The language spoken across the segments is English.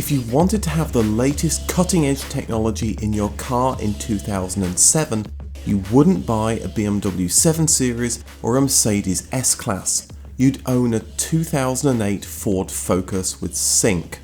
If you wanted to have the latest cutting-edge technology in your car in 2007, you wouldn't buy a BMW 7 Series or a Mercedes S-Class. You'd own a 2008 Ford Focus with Sync.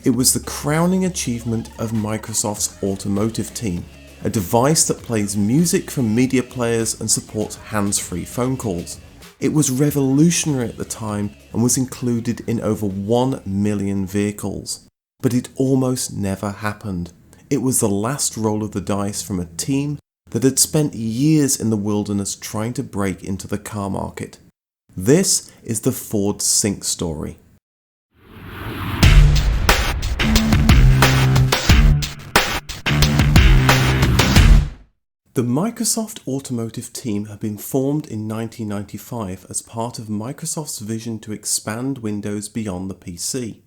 It was the crowning achievement of Microsoft's Automotive team, a device that plays music from media players and supports hands-free phone calls. It was revolutionary at the time and was included in over 1 million vehicles. But it almost never happened. It was the last roll of the dice from a team that had spent years in the wilderness trying to break into the car market. This is the Ford Sync story. The Microsoft Automotive team had been formed in 1995 as part of Microsoft's vision to expand Windows beyond the PC.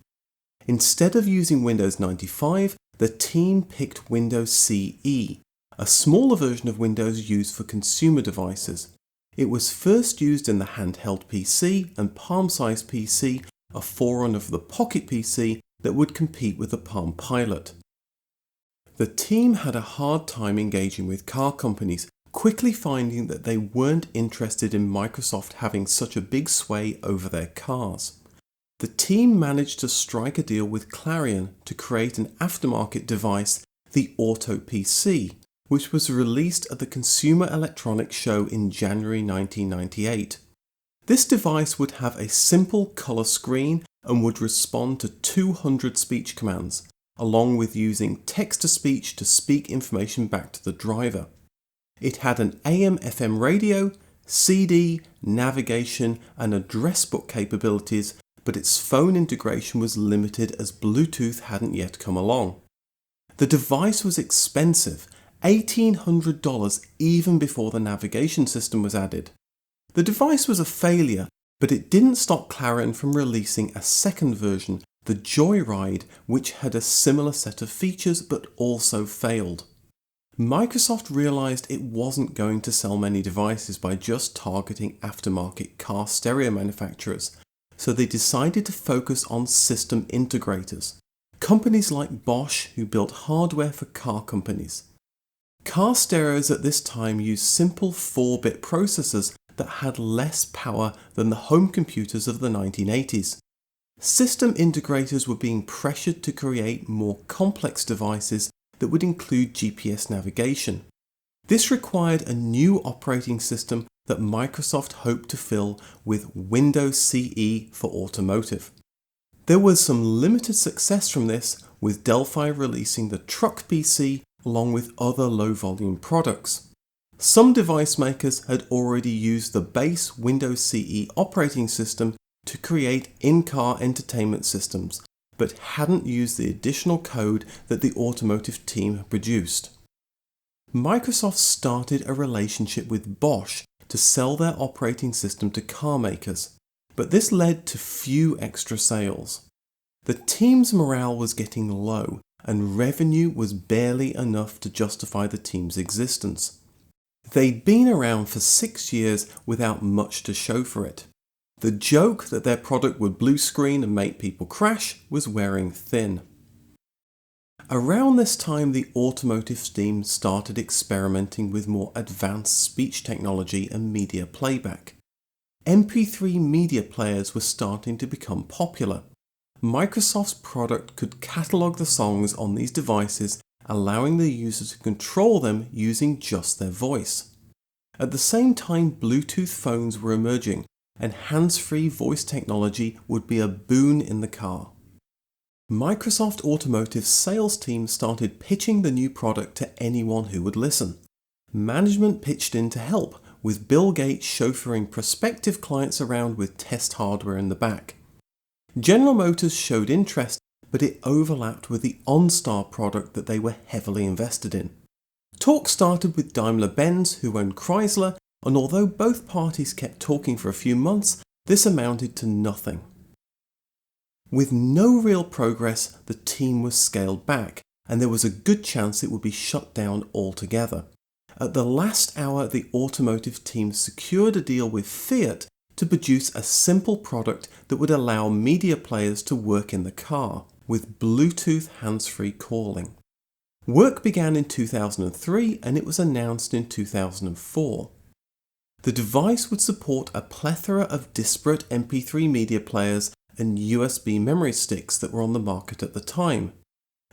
Instead of using Windows 95, the team picked Windows CE, a smaller version of Windows used for consumer devices. It was first used in the handheld PC and palm-sized PC, a forerunner of the Pocket PC that would compete with the Palm Pilot. The team had a hard time engaging with car companies, quickly finding that they weren't interested in Microsoft having such a big sway over their cars. The team managed to strike a deal with Clarion to create an aftermarket device, the Auto PC, which was released at the Consumer Electronics Show in January 1998. This device would have a simple colour screen and would respond to 200 speech commands, along with using text-to-speech to speak information back to the driver. It had an AM/FM radio, CD, navigation and address book capabilities, but its phone integration was limited as Bluetooth hadn't yet come along. The device was expensive, $1,800 even before the navigation system was added. The device was a failure, but it didn't stop Clarion from releasing a second version, the Joyride, which had a similar set of features but also failed. Microsoft realised it wasn't going to sell many devices by just targeting aftermarket car stereo manufacturers, so they decided to focus on system integrators, companies like Bosch who built hardware for car companies. Car stereos at this time used simple 4-bit processors that had less power than the home computers of the 1980s. System integrators were being pressured to create more complex devices that would include GPS navigation. This required a new operating system that Microsoft hoped to fill with Windows CE for Automotive. There was some limited success from this, with Delphi releasing the Truck PC along with other low-volume products. Some device makers had already used the base Windows CE operating system to create in-car entertainment systems, but hadn't used the additional code that the Automotive team had produced. Microsoft started a relationship with Bosch to sell their operating system to car makers, but this led to few extra sales. The team's morale was getting low and revenue was barely enough to justify the team's existence. They'd been around for 6 years without much to show for it. The joke that their product would blue screen and make people crash was wearing thin. Around this time, the Automotive team started experimenting with more advanced speech technology and media playback. MP3 media players were starting to become popular. Microsoft's product could catalogue the songs on these devices, allowing the user to control them using just their voice. At the same time, Bluetooth phones were emerging, and hands-free voice technology would be a boon in the car. Microsoft Automotive's sales team started pitching the new product to anyone who would listen. Management pitched in to help, with Bill Gates chauffeuring prospective clients around with test hardware in the back. General Motors showed interest, but it overlapped with the OnStar product that they were heavily invested in. Talk started with Daimler-Benz, who owned Chrysler, and although both parties kept talking for a few months, this amounted to nothing. With no real progress, the team was scaled back, and there was a good chance it would be shut down altogether. At the last hour, the Automotive team secured a deal with Fiat to produce a simple product that would allow media players to work in the car. with Bluetooth hands-free calling. Work began in 2003 and it was announced in 2004. The device would support a plethora of disparate MP3 media players and USB memory sticks that were on the market at the time.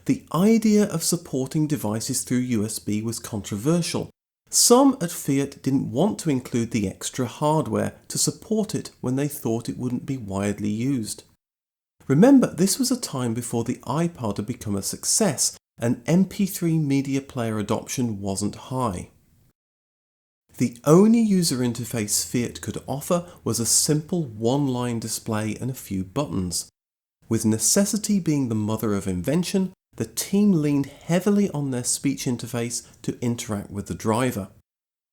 The idea of supporting devices through USB was controversial. Some at Fiat didn't want to include the extra hardware to support it when they thought it wouldn't be widely used. Remember, this was a time before the iPod had become a success and MP3 media player adoption wasn't high. The only user interface Fiat could offer was a simple one-line display and a few buttons. With necessity being the mother of invention, the team leaned heavily on their speech interface to interact with the driver.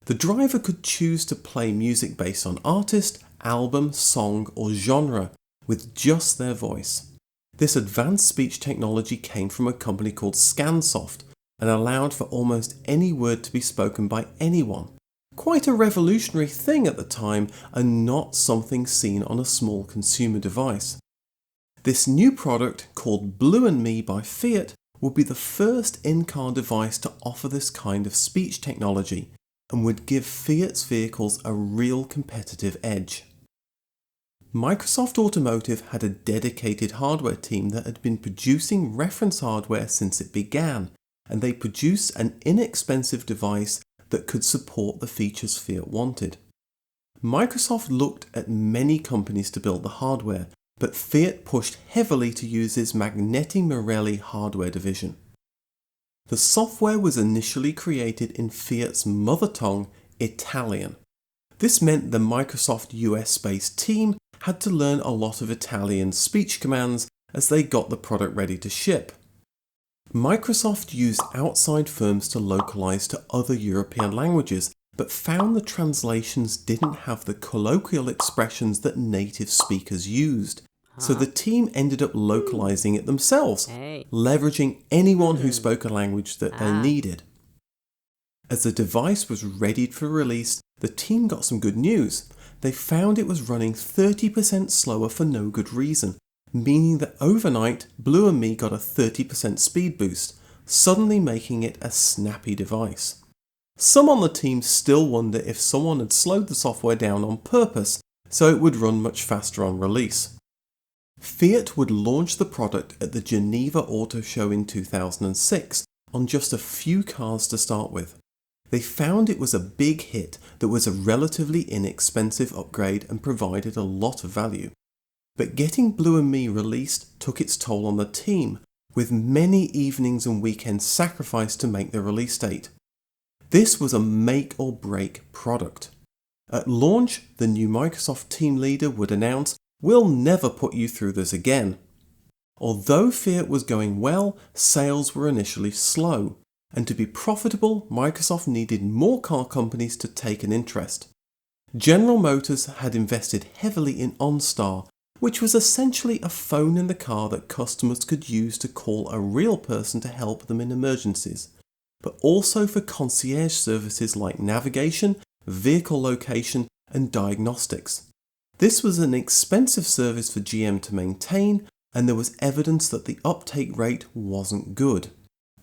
The driver could choose to play music based on artist, album, song or genre with just their voice. This advanced speech technology came from a company called Scansoft and allowed for almost any word to be spoken by anyone. Quite a revolutionary thing at the time and not something seen on a small consumer device. This new product, called Blue & Me by Fiat, would be the first in-car device to offer this kind of speech technology and would give Fiat's vehicles a real competitive edge. Microsoft Automotive had a dedicated hardware team that had been producing reference hardware since it began, and they produced an inexpensive device that could support the features Fiat wanted. Microsoft looked at many companies to build the hardware, but Fiat pushed heavily to use its Magneti Marelli hardware division. The software was initially created in Fiat's mother tongue, Italian. This meant the Microsoft US-based team had to learn a lot of Italian speech commands as they got the product ready to ship. Microsoft used outside firms to localize to other European languages, but found the translations didn't have the colloquial expressions that native speakers used. So the team ended up localizing it themselves, leveraging anyone who spoke a language that they needed. As the device was ready for release, the team got some good news. They found it was running 30% slower for no good reason, meaning that overnight Blue & Me got a 30% speed boost, suddenly making it a snappy device. Some on the team still wonder if someone had slowed the software down on purpose so it would run much faster on release. Fiat would launch the product at the Geneva Auto Show in 2006 on just a few cars to start with. They found it was a big hit that was a relatively inexpensive upgrade and provided a lot of value. But getting Blue & Me released took its toll on the team, with many evenings and weekends sacrificed to make the release date. This was a make or break product. At launch, the new Microsoft team leader would announce, "We'll never put you through this again." Although Fiat was going well, sales were initially slow, and to be profitable, Microsoft needed more car companies to take an interest. General Motors had invested heavily in OnStar, which was essentially a phone in the car that customers could use to call a real person to help them in emergencies, but also for concierge services like navigation, vehicle location, and diagnostics. This was an expensive service for GM to maintain, and there was evidence that the uptake rate wasn't good.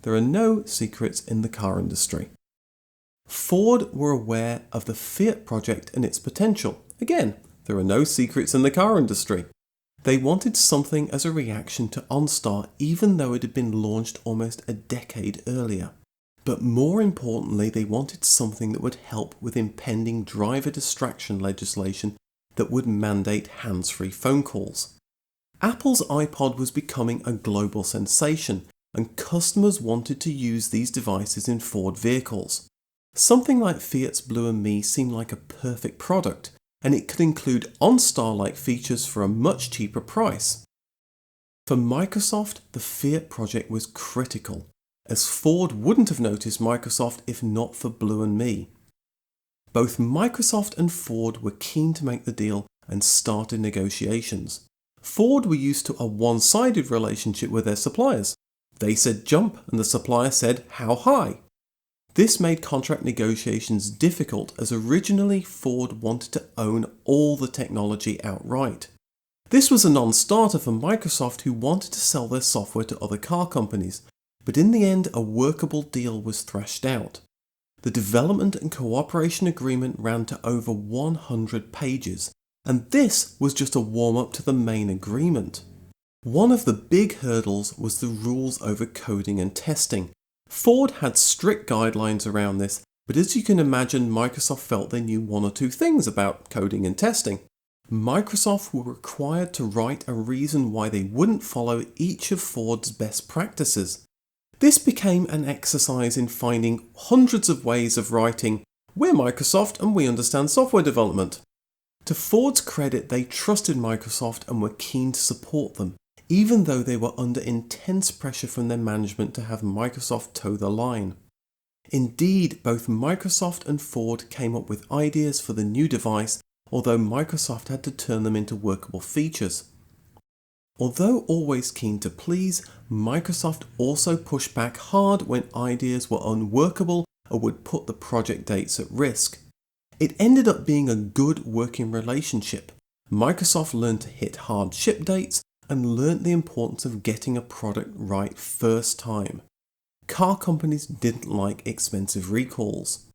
There are no secrets in the car industry. Ford were aware of the Fiat project and its potential. Again, there are no secrets in the car industry. They wanted something as a reaction to OnStar, even though it had been launched almost a decade earlier. But more importantly, they wanted something that would help with impending driver distraction legislation that would mandate hands-free phone calls. Apple's iPod was becoming a global sensation, and customers wanted to use these devices in Ford vehicles. Something like Fiat's Blue & Me seemed like a perfect product, and it could include OnStar-like features for a much cheaper price. For Microsoft, the Fiat project was critical, as Ford wouldn't have noticed Microsoft if not for Blue & Me. Both Microsoft and Ford were keen to make the deal and started negotiations. Ford were used to a one-sided relationship with their suppliers. They said jump and the supplier said how high. This made contract negotiations difficult as originally Ford wanted to own all the technology outright. This was a non-starter for Microsoft, who wanted to sell their software to other car companies, but in the end a workable deal was thrashed out. The development and cooperation agreement ran to over 100 pages, and this was just a warm-up to the main agreement. One of the big hurdles was the rules over coding and testing. Ford had strict guidelines around this, but as you can imagine, Microsoft felt they knew one or two things about coding and testing. Microsoft were required to write a reason why they wouldn't follow each of Ford's best practices. This became an exercise in finding hundreds of ways of writing, "We're Microsoft and we understand software development." To Ford's credit, they trusted Microsoft and were keen to support them, even though they were under intense pressure from their management to have Microsoft toe the line. Indeed, both Microsoft and Ford came up with ideas for the new device, although Microsoft had to turn them into workable features. Although always keen to please, Microsoft also pushed back hard when ideas were unworkable or would put the project dates at risk. It ended up being a good working relationship. Microsoft learned to hit hard ship dates and learnt the importance of getting a product right first time. Car companies didn't like expensive recalls.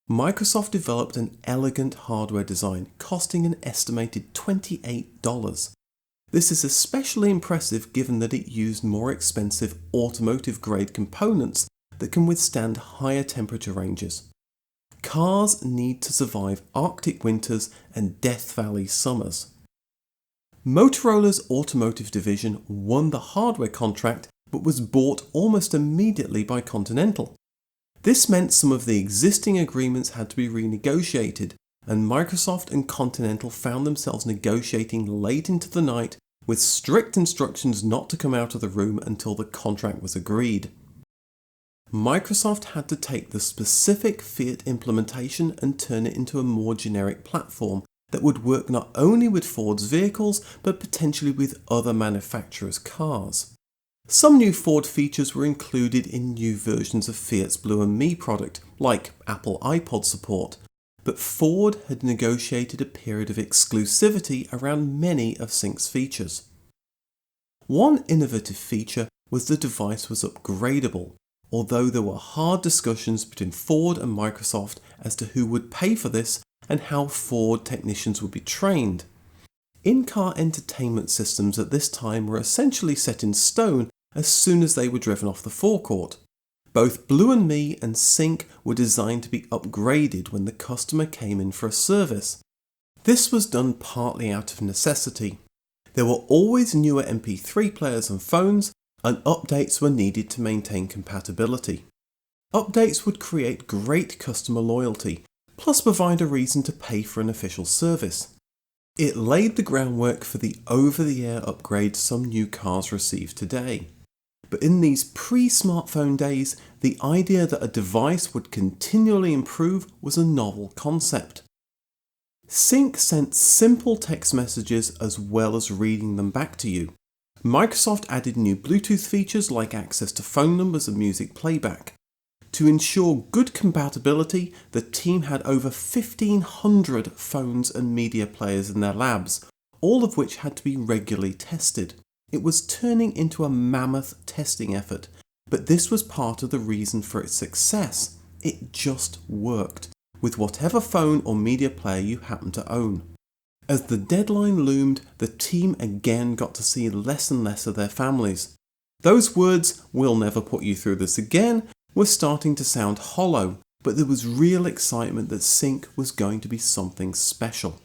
Microsoft developed an elegant hardware design costing an estimated $28. This is especially impressive given that it used more expensive automotive-grade components that can withstand higher temperature ranges. Cars need to survive Arctic winters and Death Valley summers. Motorola's automotive division won the hardware contract but was bought almost immediately by Continental. This meant some of the existing agreements had to be renegotiated, and Microsoft and Continental found themselves negotiating late into the night with strict instructions not to come out of the room until the contract was agreed. Microsoft had to take the specific Fiat implementation and turn it into a more generic platform that would work not only with Ford's vehicles but potentially with other manufacturers' cars. Some new Ford features were included in new versions of Fiat's Blue and Me product, like Apple iPod support, but Ford had negotiated a period of exclusivity around many of Sync's features. One innovative feature was the device was upgradable, although there were hard discussions between Ford and Microsoft as to who would pay for this and how Ford technicians would be trained. In-car entertainment systems at this time were essentially set in stone as soon as they were driven off the forecourt. Both Blue and Me and Sync were designed to be upgraded when the customer came in for a service. This was done partly out of necessity. There were always newer MP3 players and phones, and updates were needed to maintain compatibility. Updates would create great customer loyalty, plus provide a reason to pay for an official service. It laid the groundwork for the over-the-air upgrades some new cars receive today. But in these pre-smartphone days, the idea that a device would continually improve was a novel concept. Sync sent simple text messages as well as reading them back to you. Microsoft added new Bluetooth features like access to phone numbers and music playback. To ensure good compatibility, the team had over 1,500 phones and media players in their labs, all of which had to be regularly tested. It was turning into a mammoth testing effort, but this was part of the reason for its success. It just worked, with whatever phone or media player you happen to own. As the deadline loomed, the team again got to see less and less of their families. Those words, "we'll never put you through this again," were starting to sound hollow, but there was real excitement that Sync was going to be something special.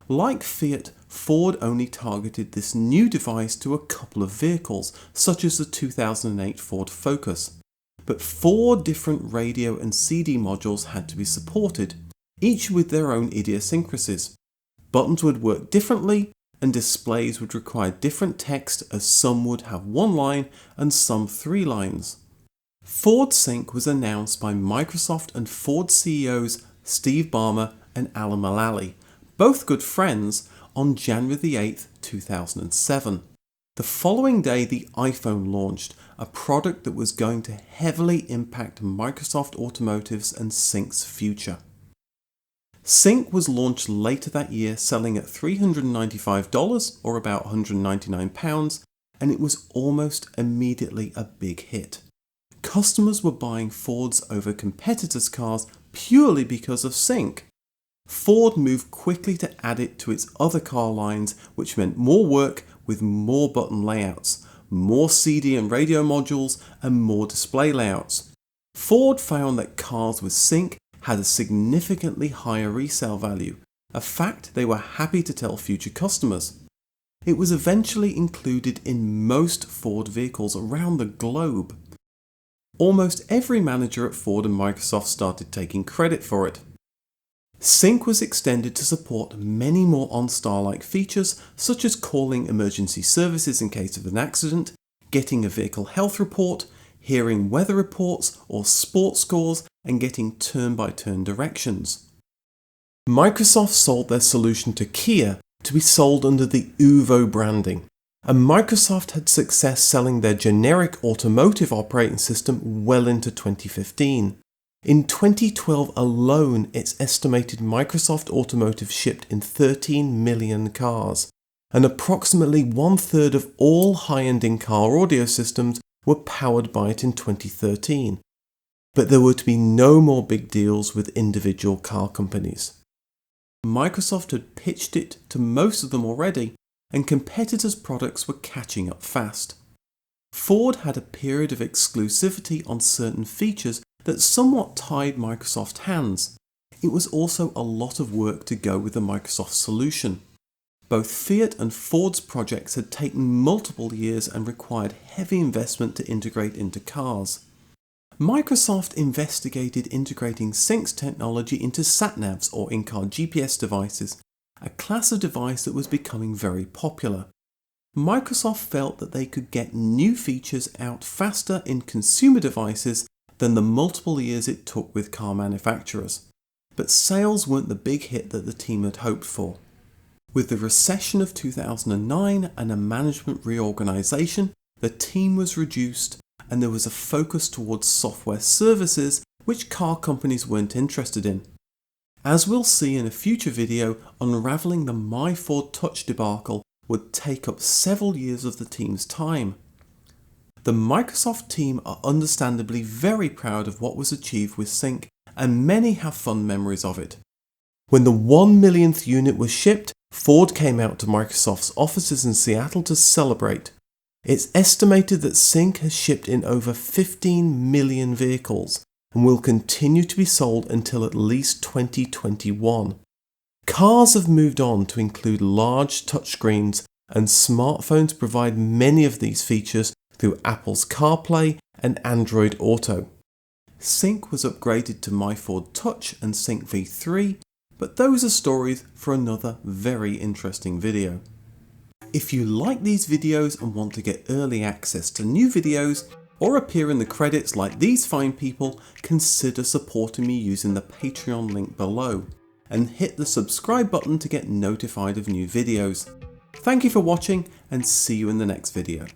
Like Fiat, Ford only targeted this new device to a couple of vehicles, such as the 2008 Ford Focus. But 4 different radio and CD modules had to be supported, each with their own idiosyncrasies. Buttons would work differently, and displays would require different text, as some would have 1 line and some 3 lines. Ford Sync was announced by Microsoft and Ford CEOs Steve Ballmer and Alan Mulally, both good friends, on January 8, 2007. The following day the iPhone launched, a product that was going to heavily impact Microsoft Automotive's and Sync's future. Sync was launched later that year, selling at $395 or about £199, and it was almost immediately a big hit. Customers were buying Fords over competitors' cars purely because of Sync. Ford moved quickly to add it to its other car lines, which meant more work with more button layouts, more CD and radio modules, and more display layouts. Ford found that cars with Sync had a significantly higher resale value, a fact they were happy to tell future customers. It was eventually included in most Ford vehicles around the globe. Almost every manager at Ford and Microsoft started taking credit for it. Sync was extended to support many more OnStar-like features, such as calling emergency services in case of an accident, getting a vehicle health report, hearing weather reports or sports scores, and getting turn-by-turn directions. Microsoft sold their solution to Kia to be sold under the Uvo branding, and Microsoft had success selling their generic Automotive operating system well into 2015. In 2012 alone, it's estimated Microsoft Automotive shipped in 13 million cars, and approximately 1/3 of all high-end in-car audio systems were powered by it in 2013. But there were to be no more big deals with individual car companies. Microsoft had pitched it to most of them already, and competitors' products were catching up fast. Ford had a period of exclusivity on certain features that somewhat tied Microsoft's hands. It was also a lot of work to go with the Microsoft solution. Both Fiat and Ford's projects had taken multiple years and required heavy investment to integrate into cars. Microsoft investigated integrating Sync's technology into sat-navs or in-car GPS devices, a class of device that was becoming very popular. Microsoft felt that they could get new features out faster in consumer devices than the multiple years it took with car manufacturers. But sales weren't the big hit that the team had hoped for. With the recession of 2009 and a management reorganization, the team was reduced and there was a focus towards software services which car companies weren't interested in. As we'll see in a future video, unravelling the My Ford Touch debacle would take up several years of the team's time. The Microsoft team are understandably very proud of what was achieved with Sync, and many have fond memories of it. When the 1 millionth unit was shipped, Ford came out to Microsoft's offices in Seattle to celebrate. It's estimated that Sync has shipped in over 15 million vehicles and will continue to be sold until at least 2021. Cars have moved on to include large touchscreens, and smartphones provide many of these features through Apple's CarPlay and Android Auto. Sync was upgraded to My Ford Touch and Sync V3, but those are stories for another very interesting video. If you like these videos and want to get early access to new videos or appear in the credits like these fine people, consider supporting me using the Patreon link below, and hit the subscribe button to get notified of new videos. Thank you for watching, and see you in the next video.